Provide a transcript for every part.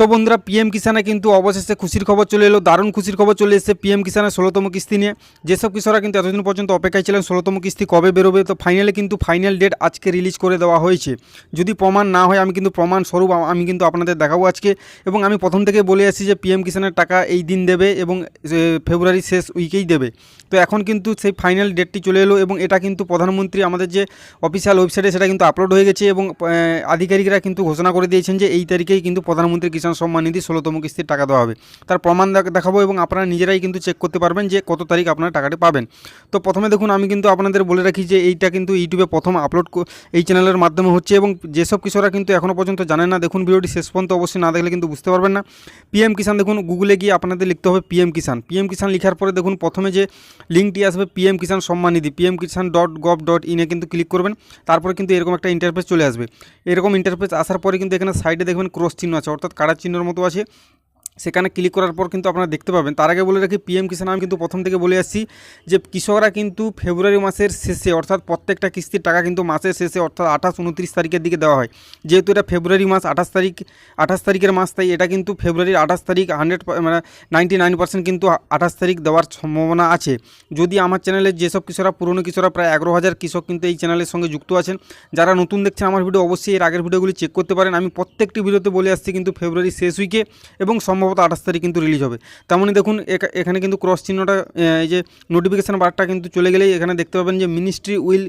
তো বন্ধুরা পিএম কিষানে কিন্তু অবশেষে খুশির খবর চলে এলো, দারুণ খুশির খবর চলে এসেছে পিএম কিষানের 16তম কিস্তি নিয়ে। যেসব কৃষকরা কিন্তু এতদিন পর্যন্ত অপেক্ষায় ছিলেন 16তম কিস্তি কবে বেরোবে, তো ফাইনালি কিন্তু ফাইনাল ডেট আজকে রিলিজ করে দেওয়া হয়েছে। যদি প্রমাণ না হয় আমি কিন্তু প্রমাণ স্বরূপ আমি কিন্তু আপনাদের দেখাবো আজকে। এবং আমি প্রথম থেকে বলে আসছি যে পিএম কিষানের টাকা এই দিন দেবে এবং ফেব্রুয়ারি শেষ উইকেই দেবে। তো এখন কিন্তু সেই ফাইনাল ডেটটি চলে এলো এবং এটা কিন্তু প্রধানমন্ত্রী আমাদের যে অফিসিয়াল ওয়েবসাইটে সেটা কিন্তু আপলোড হয়ে গেছে এবং আধিকারিকরা কিন্তু ঘোষণা করে দিয়েছেন যে এই তারিখেই কিন্তু প্রধানমন্ত্রী কিষাণ সম্মান নিধি 16তম কিস্তির টাকা দেওয়া হবে। তার প্রমাণ দেখাবো এবং আপনারা নিজেরাই কিন্তু চেক করতে পারবেন যে কত তারিখ আপনারা টাকাটি পাবেন। তো প্রথমে দেখুন আমি কিন্তু আপনাদের বলে রাখি যে এইটা কিন্তু ইউটিউবে প্রথম আপলোড এই চ্যানেলের মাধ্যমে হচ্ছে এবং যেসব কৃষকরা কিন্তু এখনও পর্যন্ত জানেন না, দেখুন ভিডিওটি শেষ পর্যন্ত অবশ্যই না দেখলে কিন্তু বুঝতে পারবেন না। পিএম কিষাণ দেখুন গুগলে গিয়ে আপনাদের লিখতে হবে পিএম কিষাণ। পিএম কিষাণ লেখার পরে দেখুন প্রথমে যে লিঙ্কটি আসবে পিএম কিষাণ সম্মান নিধি pmkisan.gov.in এ কিন্তু ক্লিক করবেন। তারপরে কিন্তু এরকম একটা ইন্টারফেস চলে আসবে। এরকম ইন্টারফেস আসার পরে কিন্তু এখানে সাইডে দেখবেন ক্রস চিহ্ন আছে, অর্থাৎ কাড়ার চিহ্নের মতো আছে। সেখানে ক্লিক করার পর কিন্তু আপনারা দেখতে পাবেন। তার আগে বলে রাখি পিএম কিষাণ আমি কিন্তু প্রথম থেকে বলে আসছি যে কৃষকরা কিন্তু ফেব্রুয়ারি মাসের শেষে অর্থাৎ প্রত্যেকটা কিস্তির টাকা কিন্তু মাসের শেষে অর্থাৎ 28-29 তারিখের দিকে দেওয়া হয়। যেহেতু এটা ফেব্রুয়ারি মাস 28 তারিখের মাস, তাই এটা কিন্তু ফেব্রুয়ারির 28 তারিখ 99% কিন্তু 28 তারিখ দেওয়ার সম্ভাবনা আছে। যদি আমার চ্যানেলে যেসব কৃষকরা পুরনো কৃষকরা প্রায় 11,000 কৃষক কিন্তু এই চ্যানেলের সঙ্গে যুক্ত আছেন, যারা নতুন দেখছেন আমার ভিডিও অবশ্যই এর আগের ভিডিওগুলি চেক করতে পারেন। আমি প্রত্যেকটি ভিডিওতে বলে আসছি কিন্তু ফেব্রুয়ারি শেষ উইকে এবং সম্ভবত 28 তারিখ কিন্তু রিলিজ হবে। তেমনই দেখুন এখানে কিন্তু ক্রস চিহ্নটা এই যে নোটিফিকেশান বারটা কিন্তু চলে গেলেই এখানে দেখতে পাবেন যে minister will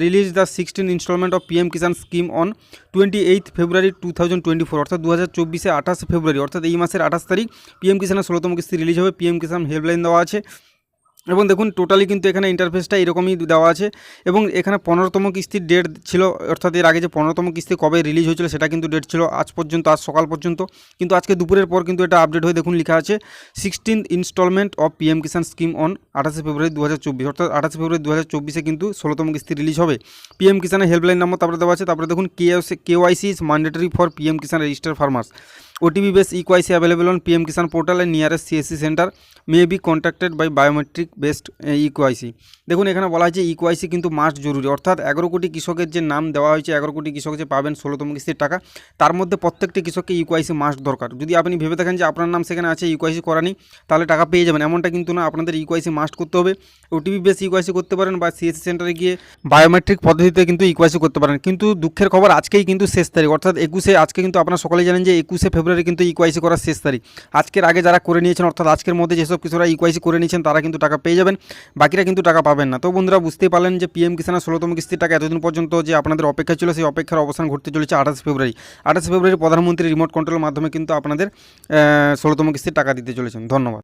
release the 16 instalment of PM Kisan scheme on 28 February 2024 অর্থাৎ 2024 28 ফেব্রুয়ারি অর্থাৎ এই মাসের 28 তারিখ পিএম কিষাণের 16তম কিস্তি রিলিজ হবে। পিএম কিষাণ হেল্পলাইন দেওয়া আছে এবং দেখুন টোটালি কিন্তু এখানে ইন্টারফেসটা এরকমই দেওয়া আছে এবং এখানে 15তম কিস্তির ডেট ছিল, অর্থাৎ এর আগে যে 15তম কিস্তি কবে রিলিজ হয়েছিল সেটা কিন্তু ডেট ছিল আজ পর্যন্ত, আজ সকাল পর্যন্ত। কিন্তু আজকে দুপুরের পর কিন্তু এটা আপডেট হয়ে দেখুন লেখা আছে 16th instalment of PM Kisan scheme on 28 February 2024 অর্থাৎ 28 ফেব্রুয়ারি 2024 কিন্তু 16তম কিস্তি রিলিজ হবে। পিএম কিষাণের হেল্পলাইন নাম্বার তারপরে দেওয়া আছে। তারপরে দেখুন KYC is mandatory for PM Kisan registered farmers. OTP based eKYC available on PM Kisan portal and nearest CSC center may be contacted by biometric based eKYC। দেখুন এখানে বলা হয়েছে eKYC কিন্তু মাস্ট জরুরি, অর্থাৎ 11 কোটি কৃষকের যে নাম দেওয়া হয়েছে, 11 কোটি কৃষক যে পাবেন 16তম কিস্তির টাকা, তার মধ্যে প্রত্যেকটি কৃষককে eKYC মাস্ট দরকার। যদি আপনি ভেবে থাকেন যে আপনার নাম সেখানে আছে eKYC করা নেই তাহলে টাকা পেয়ে যাবেন, এমনটা কিন্তু না, আপনাদের eKYC মাস্ট করতে হবে। OTP বেস eKYC করতে পারেন বা CSC সেন্টারে গিয়ে বায়োমেট্রিক পদ্ধতিতে কিন্তু eKYC করতে পারেন। কিন্তু দুঃখের খবর আজকেই কিন্তু শেষ তারিখ, অর্থাৎ 21 আজকে কিন্তু আপনারা সকলেই জানেন যে 21 ফেব্রুয়ারি কিন্তু eKYC করার শেষ তারিখ। আজকের আগে যারা করে নিয়েছেন অর্থাৎ আজকের মধ্যে যেসব কৃষকরা eKYC করে নিয়েছেন তারা কিন্তু টাকা পেয়ে যাবেন, বাকিরা কিন্তু টাকা পাবেন না। তো বন্ধুরা বুঝতেই পারলেন যে পিএম কিষাণের 16তম কিস্তির টাকা এতদিন পর্যন্ত যে আপনাদের অপেক্ষা ছিল সেই অপেক্ষার অবসান ঘটতে চলেছে 28 ফেব্রুয়ারি প্রধানমন্ত্রী রিমোট কন্ট্রোলের মাধ্যমে কিন্তু আপনাদের 16তম কিস্তির টাকা দিতে চলেছেন। ধন্যবাদ।